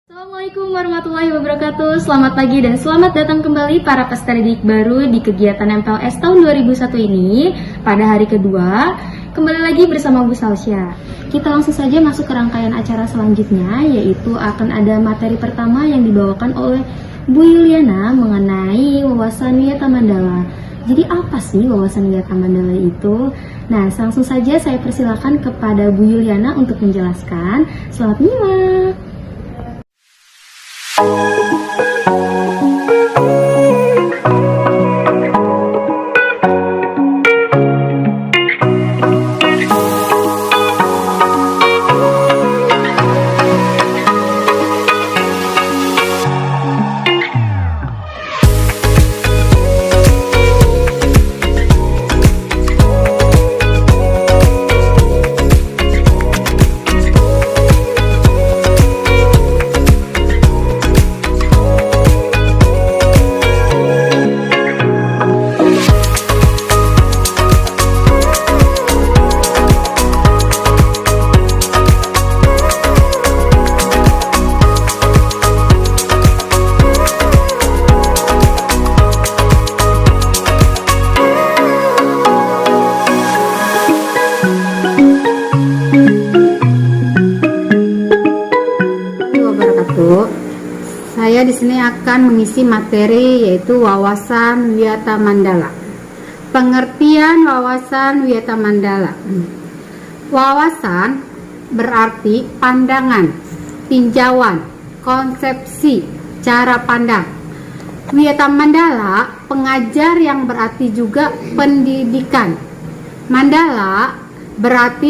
Assalamualaikum warahmatullahi wabarakatuh. Selamat pagi dan selamat datang kembali para peserta didik baru di kegiatan MPLS tahun 2001 ini. Pada hari kedua, kembali lagi bersama Bu Salsya. Kita langsung saja masuk ke rangkaian acara selanjutnya, yaitu akan ada materi pertama yang dibawakan oleh Bu Yuliana mengenai wawasan Wiyata Mandala. Jadi apa sih wawasan Wiyata Mandala itu? Nah, langsung saja saya persilakan kepada Bu Yuliana untuk menjelaskan. Selamat menyimak. Saya di sini akan mengisi materi yaitu wawasan Wiyata Mandala. Pengertian wawasan Wiyata Mandala. Wawasan berarti pandangan, tinjauan, konsepsi, cara pandang. Wiyata Mandala pengajar yang berarti juga pendidikan. Mandala berarti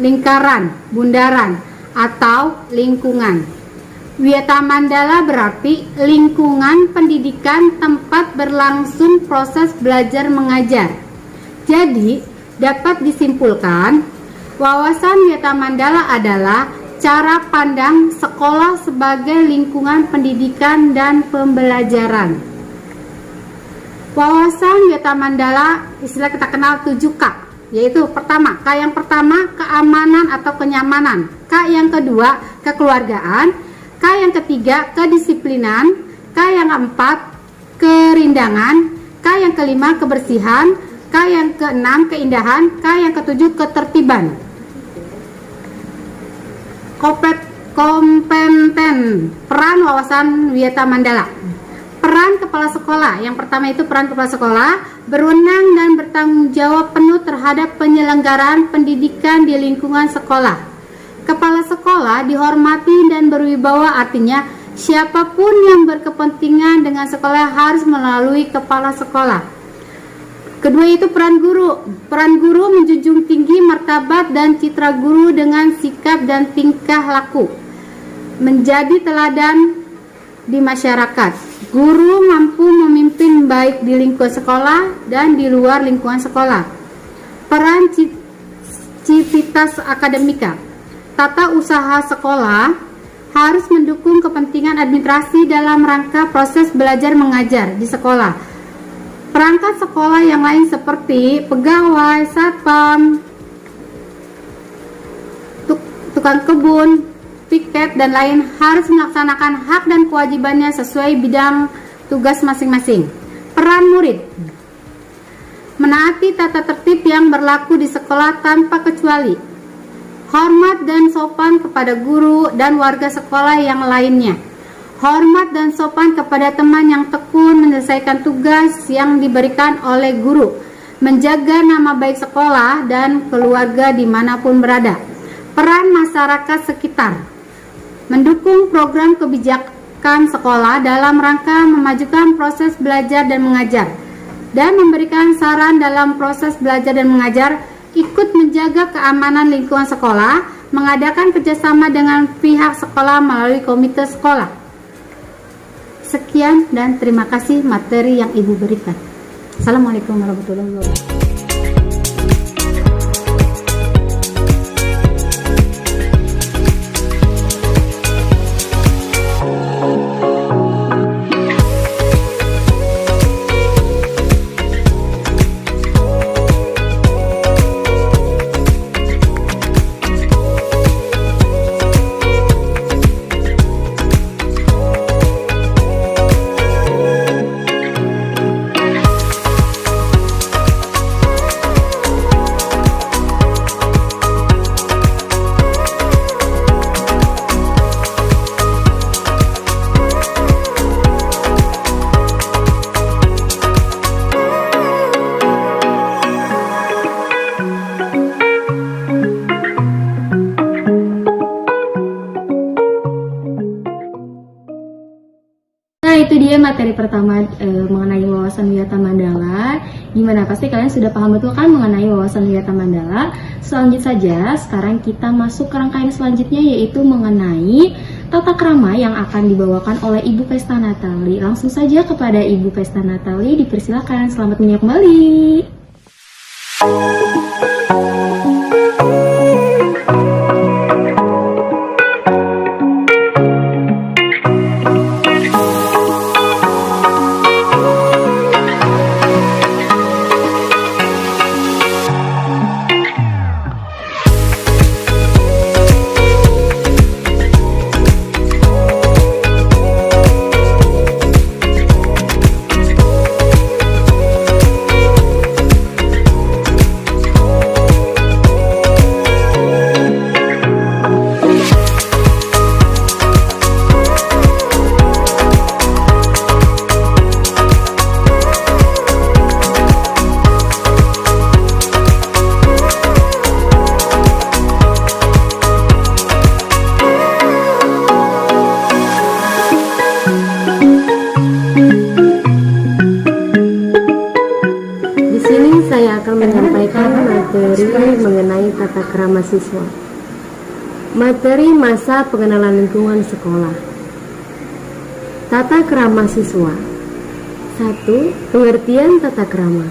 lingkaran, bundaran atau lingkungan. Wiyata Mandala berarti lingkungan pendidikan tempat berlangsung proses belajar mengajar. Jadi, dapat disimpulkan, wawasan Wiyata Mandala adalah cara pandang sekolah sebagai lingkungan pendidikan dan pembelajaran. Wawasan Wiyata Mandala istilah kita kenal 7K, yaitu pertama, K yang pertama keamanan atau kenyamanan, K yang kedua kekeluargaan, K yang ketiga kedisiplinan, K yang keempat kerindangan, K yang kelima kebersihan, K yang keenam keindahan, K yang ketujuh ketertiban. Kompeten, peran wawasan Wiyata Mandala. Peran kepala sekolah, yang pertama itu peran kepala sekolah, berwenang dan bertanggung jawab penuh terhadap penyelenggaraan pendidikan di lingkungan sekolah. Kepala sekolah dihormati dan berwibawa, artinya siapapun yang berkepentingan dengan sekolah harus melalui kepala sekolah. Kedua itu peran guru. Peran guru menjunjung tinggi martabat dan citra guru dengan sikap dan tingkah laku, menjadi teladan di masyarakat. Guru mampu memimpin baik di lingkungan sekolah dan di luar lingkungan sekolah. Peran civitas akademika. Tata usaha sekolah harus mendukung kepentingan administrasi dalam rangka proses belajar mengajar di sekolah. Perangkat sekolah yang lain seperti pegawai, satpam, tukang kebun, piket, dan lain harus melaksanakan hak dan kewajibannya sesuai bidang tugas masing-masing. Peran murid. Menaati tata tertib yang berlaku di sekolah tanpa kecuali. Hormat dan sopan kepada guru dan warga sekolah yang lainnya. Hormat dan sopan kepada teman yang tekun menyelesaikan tugas yang diberikan oleh guru. Menjaga nama baik sekolah dan keluarga dimanapun berada. Peran masyarakat sekitar. Mendukung program kebijakan sekolah dalam rangka memajukan proses belajar dan mengajar. Dan memberikan saran dalam proses belajar dan mengajar, ikut menjaga keamanan lingkungan sekolah, mengadakan kerjasama dengan pihak sekolah melalui komite sekolah. Sekian dan terima kasih materi yang Ibu berikan. Assalamualaikum warahmatullahi wabarakatuh. dia materi pertama mengenai wawasan Wiyata Mandala. Gimana, pasti kalian sudah paham betul kan mengenai wawasan Wiyata Mandala. Selanjutnya saja, sekarang kita masuk ke rangkaian selanjutnya, yaitu mengenai tata krama yang akan dibawakan oleh Ibu Pesta Natali. Langsung saja kepada Ibu Pesta Natali, dipersilakan. Selamat menyimak kembali. Saya akan menyampaikan materi mengenai tata krama siswa. Materi masa pengenalan lingkungan sekolah. Tata krama siswa. 1. Pengertian tata krama.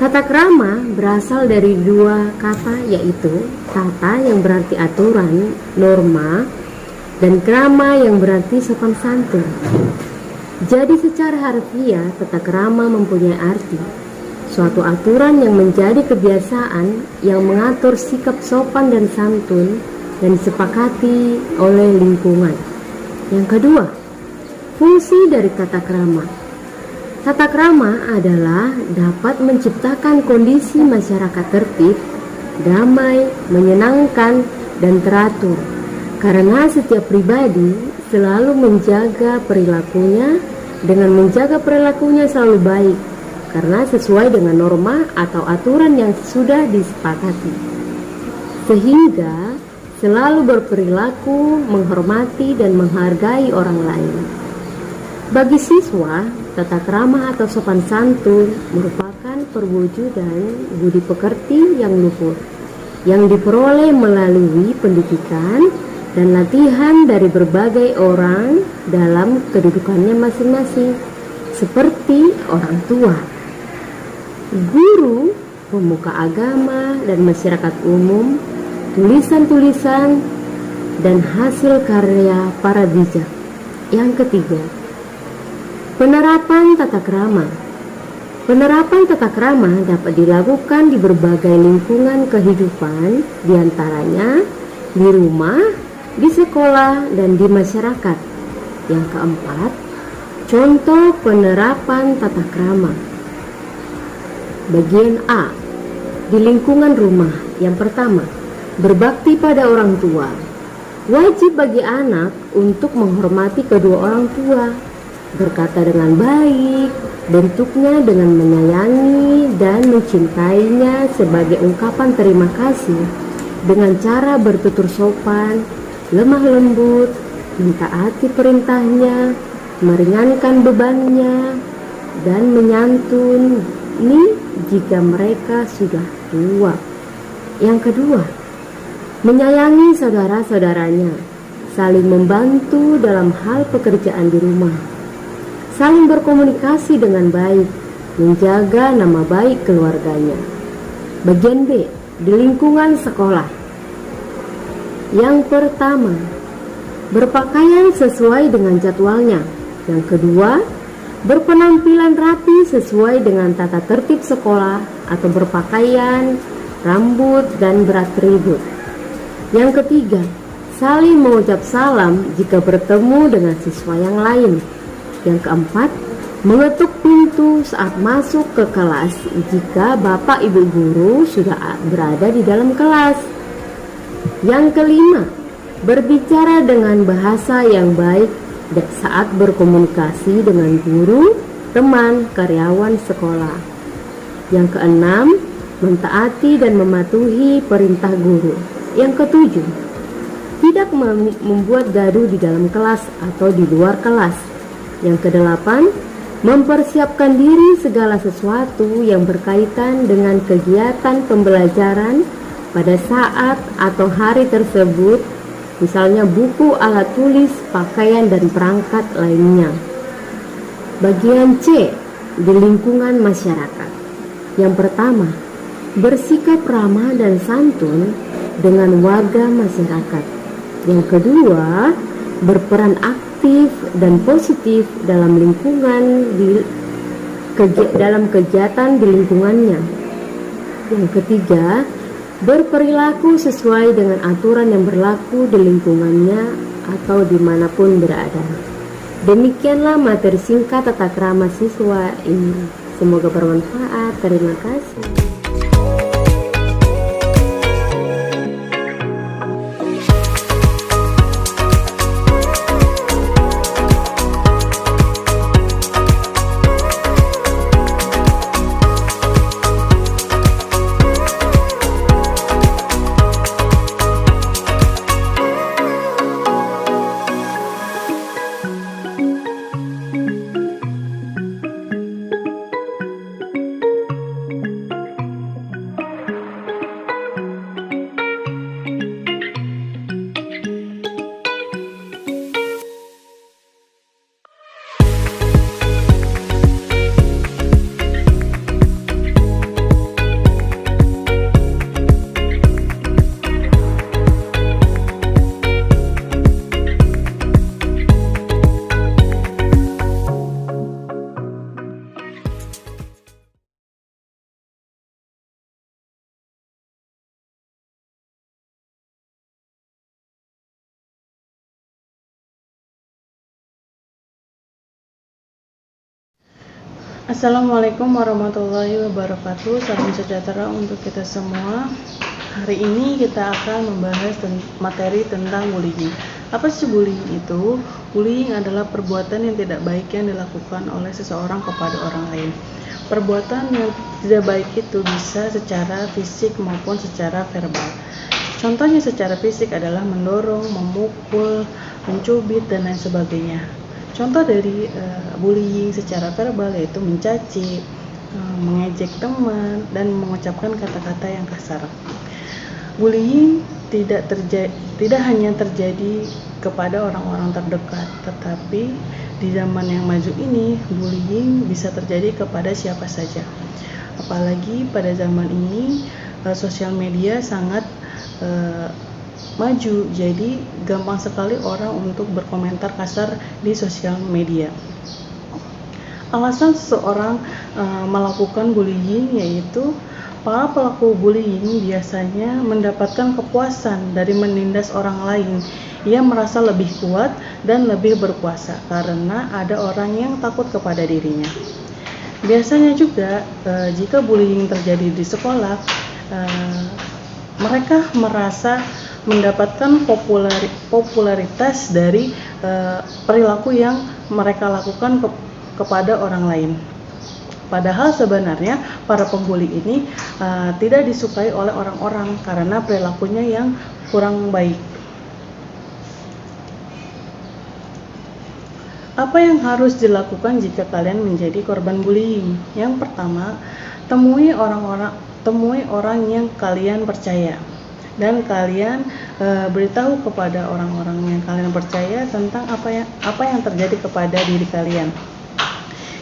Tata krama berasal dari dua kata, yaitu tata yang berarti aturan, norma, dan krama yang berarti sopan santun. Jadi secara harfiah, tata krama mempunyai arti suatu aturan yang menjadi kebiasaan yang mengatur sikap sopan dan santun dan disepakati oleh lingkungan. Yang kedua, fungsi dari tata krama. Tata krama adalah dapat menciptakan kondisi masyarakat tertib, damai, menyenangkan, dan teratur. Karena setiap pribadi selalu menjaga perilakunya dengan menjaga perilakunya selalu baik, karena sesuai dengan norma atau aturan yang sudah disepakati, sehingga selalu berperilaku menghormati dan menghargai orang lain. Bagi siswa, tata krama atau sopan santun merupakan perwujudan budi pekerti yang luhur yang diperoleh melalui pendidikan dan latihan dari berbagai orang dalam kedudukannya masing-masing, seperti orang tua, guru, pemuka agama, dan masyarakat umum, tulisan-tulisan, dan hasil karya para bijak. Yang ketiga, penerapan tata krama. Penerapan tata krama dapat dilakukan di berbagai lingkungan kehidupan, diantaranya di rumah, di sekolah, dan di masyarakat. Yang keempat, contoh penerapan tata krama. Bagian A, di lingkungan rumah. Yang pertama, berbakti pada orang tua. Wajib bagi anak untuk menghormati kedua orang tua, berkata dengan baik, bentuknya dengan menyayangi dan mencintainya sebagai ungkapan terima kasih, dengan cara bertutur sopan, lemah lembut, mentaati perintahnya, meringankan bebannya, dan menyantuni jika mereka sudah tua. Yang kedua, menyayangi saudara-saudaranya, saling membantu dalam hal pekerjaan di rumah, saling berkomunikasi dengan baik, menjaga nama baik keluarganya. Bagian B, di lingkungan sekolah. Yang pertama, berpakaian sesuai dengan jadwalnya. Yang kedua, berpenampilan rapi sesuai dengan tata tertib sekolah atau berpakaian, rambut, dan beratribut. Yang ketiga, saling mengucap salam jika bertemu dengan siswa yang lain. Yang keempat, mengetuk pintu saat masuk ke kelas jika bapak ibu guru sudah berada di dalam kelas. Yang kelima, berbicara dengan bahasa yang baik saat berkomunikasi dengan guru, teman, karyawan sekolah. Yang keenam, mentaati dan mematuhi perintah guru. Yang ketujuh, tidak membuat gaduh di dalam kelas atau di luar kelas. Yang kedelapan, mempersiapkan diri segala sesuatu yang berkaitan dengan kegiatan pembelajaran pada saat atau hari tersebut, misalnya buku, alat tulis, pakaian, dan perangkat lainnya. Bagian C, di lingkungan masyarakat. Yang pertama, bersikap ramah dan santun dengan warga masyarakat. Yang kedua, berperan aktif dan positif dalam dalam kegiatan di lingkungannya. Yang ketiga, berperilaku sesuai dengan aturan yang berlaku di lingkungannya atau dimanapun berada. Demikianlah materi singkat tata krama siswa ini. Semoga bermanfaat. Terima kasih. Assalamualaikum warahmatullahi wabarakatuh. Salam sejahtera untuk kita semua. Hari ini kita akan membahas materi tentang bullying. Apa sih bullying itu? Bullying adalah perbuatan yang tidak baik yang dilakukan oleh seseorang kepada orang lain. Perbuatan yang tidak baik itu bisa secara fisik maupun secara verbal. Contohnya secara fisik adalah mendorong, memukul, mencubit, dan lain sebagainya. Contoh dari bullying secara verbal yaitu mencaci, mengejek teman, dan mengucapkan kata-kata yang kasar. Bullying tidak hanya terjadi kepada orang-orang terdekat, tetapi di zaman yang maju ini bullying bisa terjadi kepada siapa saja. Apalagi pada zaman ini sosial media sangat maju, jadi gampang sekali orang untuk berkomentar kasar di sosial media. Alasan seseorang melakukan bullying yaitu para pelaku bullying biasanya mendapatkan kepuasan dari menindas orang lain. Ia merasa lebih kuat dan lebih berkuasa karena ada orang yang takut kepada dirinya. Biasanya juga jika bullying terjadi di sekolah, mereka merasa mendapatkan popularitas dari perilaku yang mereka lakukan kepada orang lain. Padahal sebenarnya para pembuli ini tidak disukai oleh orang-orang karena perilakunya yang kurang baik. Apa yang harus dilakukan jika kalian menjadi korban bullying? Yang pertama, temui orang yang kalian percaya. Dan kalian beritahu kepada orang-orang yang kalian percaya tentang apa yang terjadi kepada diri kalian.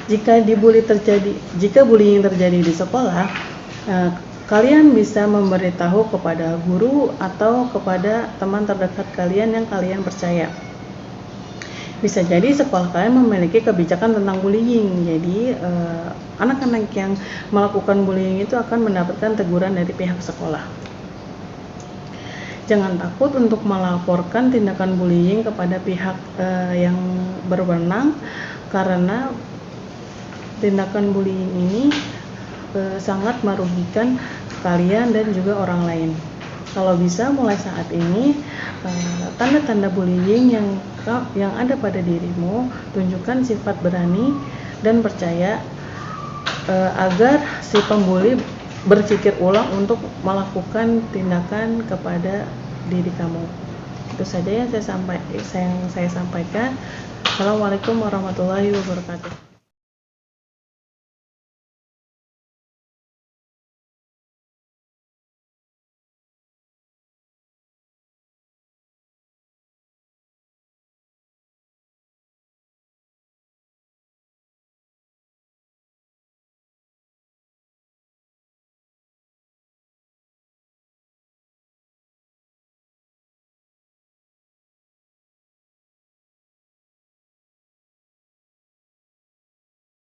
Jika bullying terjadi di sekolah, kalian bisa memberitahu kepada guru atau kepada teman terdekat kalian yang kalian percaya. Bisa jadi sekolah kalian memiliki kebijakan tentang bullying. Jadi anak-anak yang melakukan bullying itu akan mendapatkan teguran dari pihak sekolah. Jangan takut untuk melaporkan tindakan bullying kepada pihak yang berwenang, karena tindakan bullying ini sangat merugikan kalian dan juga orang lain. Kalau bisa mulai saat ini tanda-tanda bullying yang ada pada dirimu, tunjukkan sifat berani dan percaya agar si pembuli berpikir ulang untuk melakukan tindakan kepada diri kamu. Itu saja yang saya sampaikan. Assalamualaikum warahmatullahi wabarakatuh.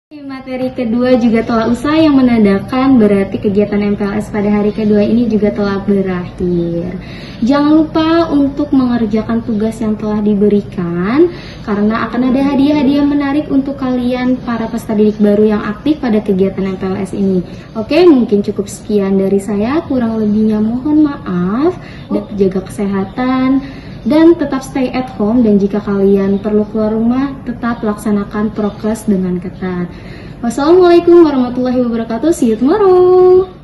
Materi kedua juga telah usai, yang menandakan berarti kegiatan MPLS pada hari kedua ini juga telah berakhir. Jangan lupa untuk mengerjakan tugas yang telah diberikan, karena akan ada hadiah-hadiah menarik untuk kalian para peserta didik baru yang aktif pada kegiatan MPLS ini. Oke, mungkin cukup sekian dari saya, kurang lebihnya mohon maaf, dan jaga kesehatan dan tetap stay at home, dan jika kalian perlu keluar rumah tetap laksanakan prokes dengan ketat. Wassalamualaikum warahmatullahi wabarakatuh. See you tomorrow.